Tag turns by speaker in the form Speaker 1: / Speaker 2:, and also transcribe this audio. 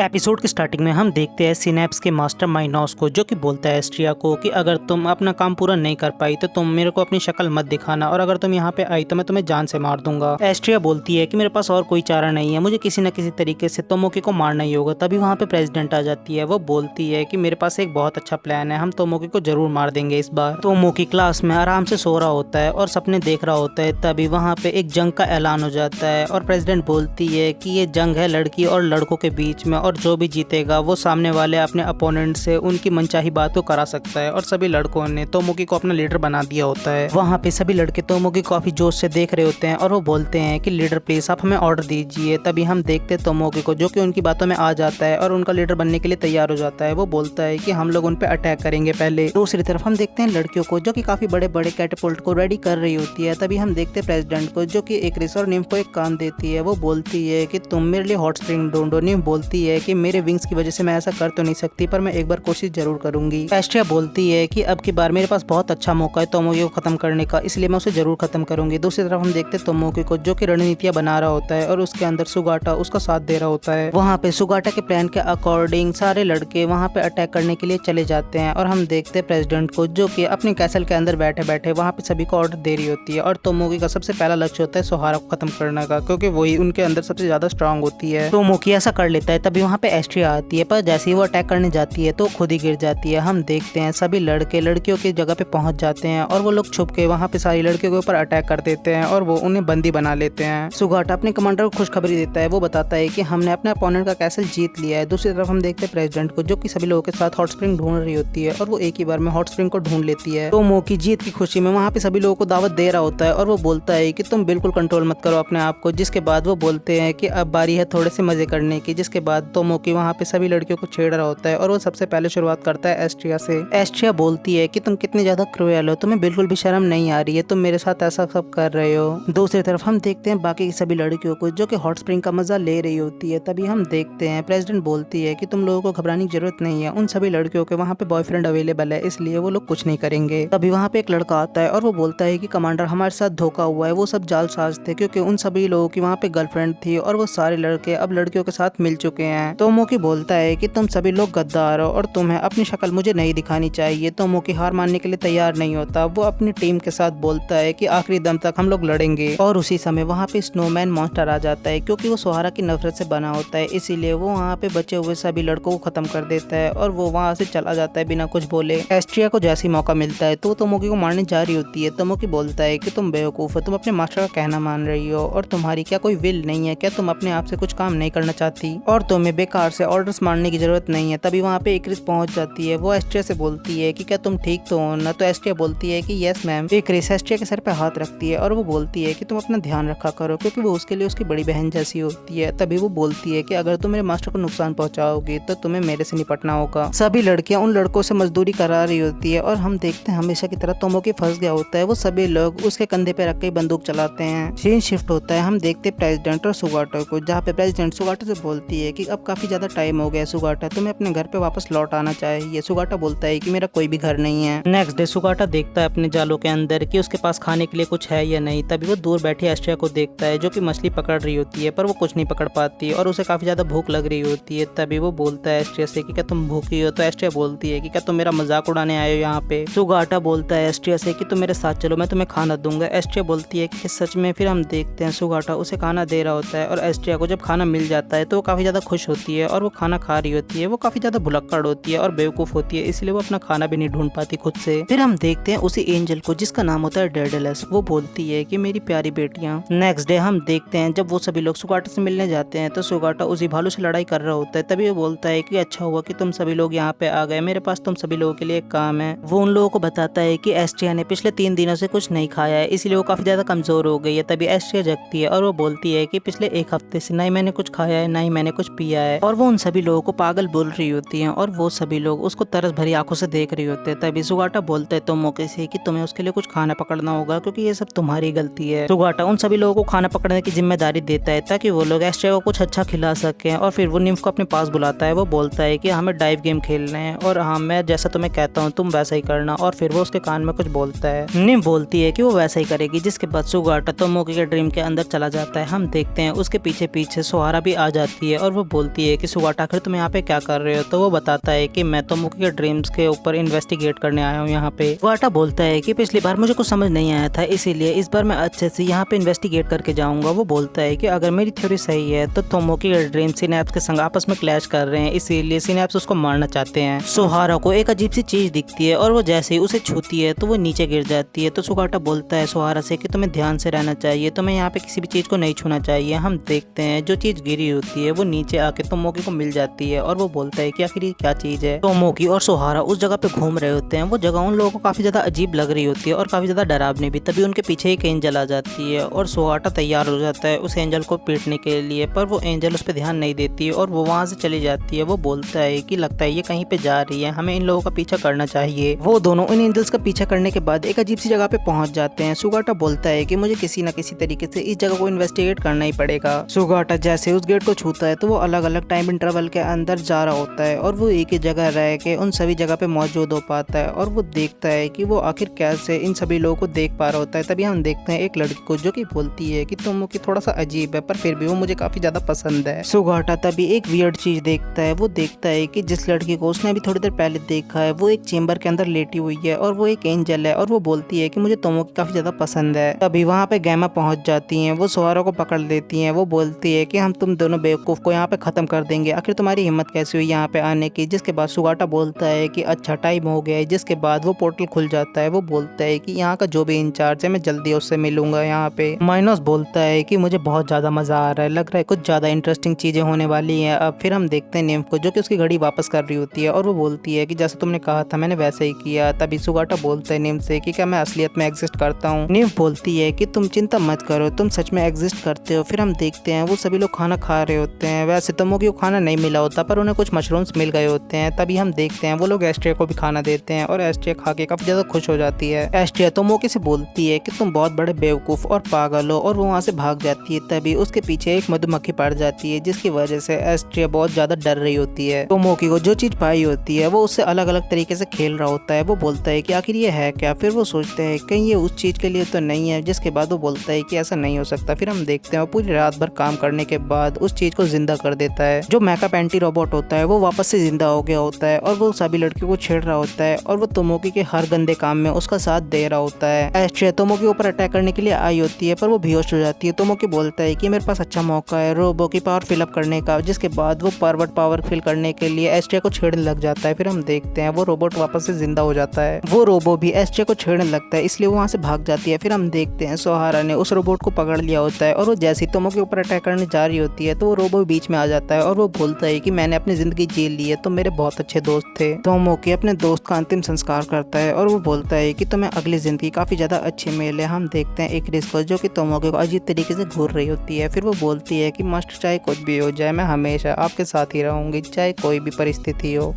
Speaker 1: Episode की starting में हम देखते हैं सिनेप्स के मास्टरमाइंड नॉस को, जो कि बोलता है एस्ट्रिया को कि अगर तुम अपना काम पूरा नहीं कर पाई तो तुम मेरे को अपनी शक्ल मत दिखाना, और अगर तुम यहाँ पे आई तो मैं तुम्हें जान से मार दूंगा। एस्ट्रिया बोलती है कि मेरे पास और कोई चारा नहीं है, मुझे किसी न किसी तरीके से तोमोकी को मारना ही होगा। तभी वहाँ पे प्रेसिडेंट आ जाती है। वो बोलती है कि मेरे पास एक बहुत अच्छा प्लान है, हम तोमोकी को जरूर मार देंगे इस बार। तोमोकी क्लास में आराम से सो रहा होता है और सपने देख रहा होता है। तभी वहाँ पे एक जंग का ऐलान हो जाता है और प्रेसिडेंट बोलती है कि ये जंग है लड़की और लड़कों के बीच में, और जो भी जीतेगा वो सामने वाले अपने अपोनेंट से उनकी मनचाही बात को करा सकता है। और सभी लड़कों ने तोमोकी को अपना लीडर बना दिया होता है। वहाँ पे सभी लड़के तोमोकी को काफी जोश से देख रहे होते हैं और वो बोलते हैं कि लीडर प्लीज आप हमें ऑर्डर दीजिए। तभी हम देखते हैं तोमोकी को, जो कि उनकी बातों में आ जाता है और उनका लीडर बनने के लिए तैयार हो जाता है। वो बोलता है कि हम लोग उन पे अटैक करेंगे पहले। दूसरी तरफ हम देखते हैं लड़कियों को, जो कि काफी बड़े बड़े कैटपुल्ट को रेडी कर रही होती है। तभी हम देखते हैं प्रेसिडेंट को, जो कि एक रिस और निम्फ को एक काम देती है। वो बोलती है कि तुम मेरे लिए हॉट स्प्रिंग ढूंढो। निम्फ बोलती है कि मेरे विंग्स की वजह से मैं ऐसा कर तो नहीं सकती, पर मैं एक बार कोशिश जरूर करूंगी। एस्ट्रिया बोलती है कि अब की बार मेरे पास बहुत अच्छा मौका है तोमोकी को खत्म करने का, इसलिए मैं उसे जरूर खत्म करूंगी। दूसरी तरफ हम देखते हैं तोमोकी को, जो कि रणनीतियां बना रहा होता है और उसके अंदर सुगाटा उसका साथ दे रहा होता है। वहाँ पे सुगाटा के प्लान के अकॉर्डिंग सारे लड़के वहाँ पे अटैक करने के लिए चले जाते हैं और हम देखते हैं प्रेसिडेंट को, जो कि अपने कैसल के अंदर बैठे बैठे वहाँ पे सभी को ऑर्डर दे रही होती है। और तोमोकी का सबसे पहला लक्ष्य होता है सोहारा को खत्म करने का, क्योंकि वही उनके अंदर सबसे ज्यादा स्ट्रांग होती है। तोमोकी ऐसा कर लेता है। तभी वहाँ पे एस्ट्रिया आती है, पर जैसे ही वो अटैक करने जाती है तो खुद ही गिर जाती है। हम देखते हैं सभी लड़के लड़कियों की जगह पे पहुंच जाते हैं और वो लोग छुप के वहाँ पे सारी लड़कियों के ऊपर अटैक कर देते हैं और वो उन्हें बंदी बना लेते हैं। सुगाटा अपने कमांडर को खुशखबरी देता है। वो बताता है कि हमने अपने अपोनेंट का कैसल जीत लिया है। दूसरी तरफ हम देखते हैं प्रेसिडेंट को, जो कि सभी लोगों के साथ हॉट स्प्रिंग ढूंढ रही होती है और वो एक ही बार में हॉट स्प्रिंग को ढूंढ लेती है। तोमोकी जीत की खुशी में वहाँ पे सभी लोगों को दावत दे रहा होता है और वो बोलता है कि तुम बिल्कुल कंट्रोल मत करो अपने आप को। जिसके बाद वो बोलते हैं कि अब बारी है थोड़े से मजे करने की। जिसके बाद तोमोकी वहाँ पे सभी लड़कियों को छेड़ रहा होता है और वो सबसे पहले शुरुआत करता है एस्ट्रिया से। एस्ट्रिया बोलती है कि तुम कितनी ज्यादा क्रूएल हो, तुम्हें बिल्कुल भी शर्म नहीं आ रही है, तुम मेरे साथ ऐसा सब कर रहे हो। दूसरी तरफ हम देखते हैं बाकी की सभी लड़कियों को, जो कि हॉट स्प्रिंग का मजा ले रही होती है। तभी हम देखते हैं प्रेसिडेंट बोलती है कि तुम लोगों को घबराने की जरूरत नहीं है, उन सभी लड़कियों के वहाँ पे बॉयफ्रेंड अवेलेबल है, इसलिए वो लोग कुछ नहीं करेंगे। तभी वहाँ पे एक लड़का आता है और वो बोलता है कि कमांडर हमारे साथ धोखा हुआ है, वो सब जालसाज थे, क्योंकि उन सभी लोगों की वहाँ पे गर्लफ्रेंड थी और वो सारे लड़के अब लड़कियों के साथ मिल चुके हैं। तोमोकी बोलता है कि तुम सभी लोग गद्दार हो और तुम्हें अपनी शक्ल मुझे नहीं दिखानी चाहिए। तोमोकी हार मानने के लिए तैयार नहीं होता। वो अपनी टीम के साथ बोलता है कि आखिरी दम तक हम लोग लड़ेंगे। और उसी समय वहाँ पे स्नोमैन मॉन्स्टर आ जाता है, क्योंकि वो सोहारा की नफरत से बना होता है, इसीलिए वो वहाँ पे बचे हुए सभी लड़कों को खत्म कर देता है और वो वहाँ से चला जाता है बिना कुछ बोले। एस्ट्रिया को जैसे ही मौका मिलता है तो तोमोकी को मारने जा रही होती है। तोमोकी बोलता है कि तुम बेवकूफ हो, तुम अपने मास्टर का कहना मान रही हो और तुम्हारी क्या कोई विल नहीं है, क्या तुम अपने आप से कुछ काम नहीं करना चाहती और तुम्हें बेकार से ऑर्डर्स मारने की जरूरत नहीं है। तभी वहाँ पे एक्रिस पहुंच जाती है। वो एस्ट्रिया से बोलती है कि क्या तुम ठीक तो हो ना? तो एस्ट्रिया बोलती है कि यस मैम। एक्रिस एस्ट्रिया के सर पे हाथ रखती है और वो बोलती है कि तुम अपना ध्यान रखा करो, क्योंकि वो उसके लिए उसकी बड़ी बहन जैसी होती है। तभी वो बोलती है कि अगर तुम मेरे मास्टर को नुकसान पहुंचाओगी तो तुम्हें मेरे से निपटना होगा। सभी लड़कियां उन लड़कों से मजदूरी करा रही होती है और हम देखते हैं हमेशा की तरह तोमोकी फंस गया होता है। वो सभी लोग उसके कंधे पे रख के बंदूक चलाते हैं। सीन शिफ्ट होता है। हम देखते हैं प्रेसिडेंट और सुगाटा को, जहाँ पे प्रेसिडेंट सुगाटा से बोलती है कि अब काफी ज्यादा टाइम हो गया सुगाटा, तुम्हें अपने घर पे वापस लौट आना चाहिए। सुगाटा बोलता है कि मेरा कोई भी घर नहीं है। नेक्स्ट डे सुगाटा देखता है अपने जालों के अंदर कि उसके पास खाने के लिए कुछ है या नहीं। तभी वो दूर बैठी एस्ट्रिया को देखता है, जो कि मछली पकड़ रही होती है, पर वो कुछ नहीं पकड़ पाती और उसे काफी ज्यादा भूख लग रही होती है। तभी वो बोलता है एस्ट्रिया से कि क्या तुम भूखी हो? तो एस्ट्रिया बोलती है कि क्या तुम मेरा मजाक उड़ाने आए हो यहाँ पे? सुगाटा बोलता है एस्ट्रिया से कि तुम मेरे साथ चलो, मैं तुम्हें खाना दूंगा। एस्ट्रिया बोलती है कि सच में? फिर हम देखते हैं सुगाटा उसे खाना दे रहा होता है और एस्ट्रिया को जब खाना मिल जाता है तो वो काफी ज्यादा खुश होती है और वो खाना खा रही होती है। वो काफी ज्यादा भुलक्कड़ होती है और बेवकूफ होती है, इसलिए वो अपना खाना भी नहीं ढूंढ पाती खुद से। फिर हम देखते हैं उसी एंजल को, जिसका नाम होता है डेडेलस। वो बोलती है कि मेरी प्यारी बेटियां। नेक्स्ट डे हम देखते हैं जब वो सभी लोग सुगाटा से मिलने जाते हैं तो सुगाटा उसी भालू से लड़ाई कर रहा होता है। तभी वो बोलता है कि अच्छा हुआ कि तुम सभी लोग यहाँ पे आ गए, मेरे पास तुम सभी लोगों के लिए एक काम है। वो उन लोगों को बताता है कि एस्ट्रिया ने पिछले 3 दिनों से कुछ नहीं खाया है, इसलिए वो काफी ज्यादा कमजोर हो गई है। तभी एस्ट्रिया जगती है और वो बोलती है कि पिछले 1 हफ्ते से ना ही मैंने कुछ खाया है ना ही मैंने कुछ पिया है, और वो उन सभी लोगों को पागल बोल रही होती है और वो सभी लोग उसको तरस भरी आंखों से देख रहे होते हैं। तभी सुगाटा बोलता है तोमोकी से कि तुम्हें उसके लिए कुछ खाना पकड़ना होगा, क्योंकि ये सब तुम्हारी गलती है। सुगाटा उन सभी लोगों को खाना पकड़ने की जिम्मेदारी देता है ताकि वो लोग एस्ट्रिया को कुछ अच्छा खिला सकें। और फिर वो निम्फ को अपने पास बुलाता है। वो बोलता है कि हमें डाइव गेम खेलने हैं और हाँ, मैं जैसा तुम्हें कहता हूँ तुम वैसा ही करना। और फिर वो उसके कान में कुछ बोलता है। निम्फ बोलती है कि वो वैसा ही करेगी। जिसके बाद सुगाटा तोमोकी के ड्रीम के अंदर चला जाता है। हम देखते हैं उसके पीछे पीछे सोहारा भी आ जाती है और वो बोलती बोलती है कि सुगाटा आखिर तुम यहाँ पे क्या कर रहे हो। तो वो बताता है कि मैं तोमोकी के ड्रीम्स के ऊपर इन्वेस्टिगेट करने आया हूँ यहाँ पे। सुगाटा बोलता है कि पिछली बार मुझे कुछ समझ नहीं आया था, इसीलिए इस बार मैं अच्छे से यहाँ पे इन्वेस्टिगेट करके जाऊंगा। वो बोलता है कि अगर मेरी थ्योरी सही है तो तोमोकी के ड्रीम सिनैप्स के संग आपस में क्लैश कर रहे हैं, इसीलिए सिनैप्स उसको मारना चाहते हैं। सोहारा को एक अजीब सी चीज दिखती है और वो जैसे ही उसे छूती है तो वो नीचे गिर जाती है। तो सुगाटा बोलता है सोहारा से कि तुम्हें ध्यान से रहना चाहिए, तुम्हें यहाँ पे किसी भी चीज को नहीं छूना चाहिए। हम देखते हैं जो चीज गिरी होती है वो नीचे आके तोमोकी को मिल जाती है और वो बोलता है कि आखिर ये क्या चीज है। तोमोकी और सोहारा उस जगह पे घूम रहे होते हैं। वो जगह उन लोगों को काफी ज्यादा अजीब लग रही होती है और काफी ज्यादा डरावनी भी। तभी उनके पीछे एक एंजल आ जाती है और सोहाटा तैयार हो जाता है उस एंजल को पीटने के लिए, पर वो एंजल उस पर ध्यान नहीं देती है और वो वहाँ से चली जाती है। वो बोलता है कि लगता है ये कहीं पे जा रही है, हमें इन लोगों का पीछा करना चाहिए। वो दोनों इन एंजल्स का पीछा करने के बाद एक अजीब सी जगह पे पहुंच जाते हैं। सुगाटा बोलता है कि मुझे किसी न किसी तरीके से इस जगह को इन्वेस्टिगेट करना ही पड़ेगा। सुगाटा जैसे उस गेट को छूता है तो वो अलग अलग टाइम इंटरवल के अंदर जा रहा होता है और वो एक ही जगह रह के उन सभी जगह पे मौजूद हो पाता है और वो देखता है कि वो आखिर कैसे इन सभी लोगों को देख पा रहा होता है। तभी हम देखते हैं एक लड़की को जो कि बोलती है कि तोमोकी थोड़ा सा अजीब है पर फिर भी वो मुझे काफी ज्यादा पसंद है। सुगाटा तभी एक वियर्ड चीज देखता है। वो देखता है कि जिस लड़की को उसने अभी थोड़ी देर पहले देखा है वो एक चेंबर के अंदर लेटी हुई है और वो एक एंजल है और वो बोलती है कि मुझे तोमोकी काफी ज्यादा पसंद है। तभी वहाँ पे गैमा पहुंच जाती हैं। वो सोहारा को पकड़ लेती हैं। वो बोलती है कि हम तुम दोनों बेवकूफ को यहाँ पे खत्म कर देंगे, आखिर तुम्हारी हिम्मत कैसे हुई यहाँ पे आने की। जिसके बाद सुगाटा बोलता है कि अच्छा टाइम हो गया है। जिसके बाद वो पोर्टल खुल जाता है। वो बोलता है कि यहाँ का जो भी इंचार्ज है मैं जल्दी उससे मिलूंगा यहाँ पे। माइनोस बोलता है कि मुझे बहुत ज्यादा मजा आ रहा है, लग रहा है कुछ ज्यादा इंटरेस्टिंग चीजें होने वाली हैं। अब फिर हम देखते हैं निम्फ को जो कि उसकी घड़ी वापस कर रही होती है और वो बोलती है कि जैसे तुमने कहा था मैंने वैसे ही किया। तभी सुगाटा बोलता है निम्फ से कि क्या मैं असलियत में एग्जिस्ट करता हूँ। निम्फ बोलती है कि तुम चिंता मत करो, तुम सच में एग्जिस्ट करते हो। फिर हम देखते हैं वो सभी लोग खाना खा रहे होते हैं। वैसे तोमोकी को खाना नहीं मिला होता पर उन्हें कुछ मशरूम्स मिल गए होते हैं। तभी हम देखते हैं वो लोग एस्ट्रिया को भी खाना देते हैं और एस्ट्रिया खा के काफी ज्यादा खुश हो जाती है। एस्ट्रिया तोमोकी से बोलती है कि तुम बहुत बड़े बेवकूफ और पागल हो और वो वहाँ से भाग जाती है। तभी उसके पीछे एक मधुमक्खी पड़ जाती है जिसकी वजह से एस्ट्रिया बहुत ज्यादा डर रही होती है। तोमोकी को जो चीज पाई होती है वो उससे अलग अलग तरीके से खेल रहा होता है। वो बोलता है कि आखिर ये है क्या। फिर वो सोचते हैं कहीं ये उस चीज के लिए तो नहीं है। जिसके बाद वो बोलता है कि ऐसा नहीं हो सकता। फिर हम देखते हैं वो पूरी रात भर काम करने के बाद उस चीज को जिंदा कर देता है। जो मेकअप एंटी रोबोट होता है वो वापस से जिंदा हो गया होता है और वो सभी लड़कियों को छेड़ रहा होता है और वो तोमोकी के हर गंदे काम में उसका साथ दे रहा होता है। एस्ट्रिया तोमोकी के ऊपर अटैक करने के लिए आई होती है पर वो बेहोश हो जाती है। तोमोकी बोलता है कि मेरे पास अच्छा मौका है रोबो की पावर फिलअप करने का। जिसके बाद वो परवर्ट पावर फिल करने के लिए एस्ट्रिया को छेड़ने लग जाता है। फिर हम देखते हैं वो रोबोट वापस से जिंदा हो जाता है। वो रोबो भी एस्ट्रिया को छेड़ने लगता है इसलिए वो वहाँ से भाग जाती है। फिर हम देखते हैं सोहारा ने उस रोबोट को पकड़ लिया होता है और वो जैसे ही तोमोकी के ऊपर अटैक करने जा रही होती है तो वो रोबो बीच में आ जाता है और वो बोलता है कि मैंने अपनी जिंदगी जी ली है, तुम मेरे बहुत अच्छे दोस्त थे। तोमोकी अपने दोस्त का अंतिम संस्कार करता है और वो बोलता है कि तुम्हें अगली जिंदगी काफी ज्यादा अच्छी मिले। हम देखते हैं एक रिस्को जो कि तोमोकी को अजीब तरीके से घूर रही होती है। फिर वो बोलती है कि मास्टर चाहे कुछ भी हो जाए मैं हमेशा आपके साथ ही रहूंगी चाहे कोई भी परिस्थिति हो।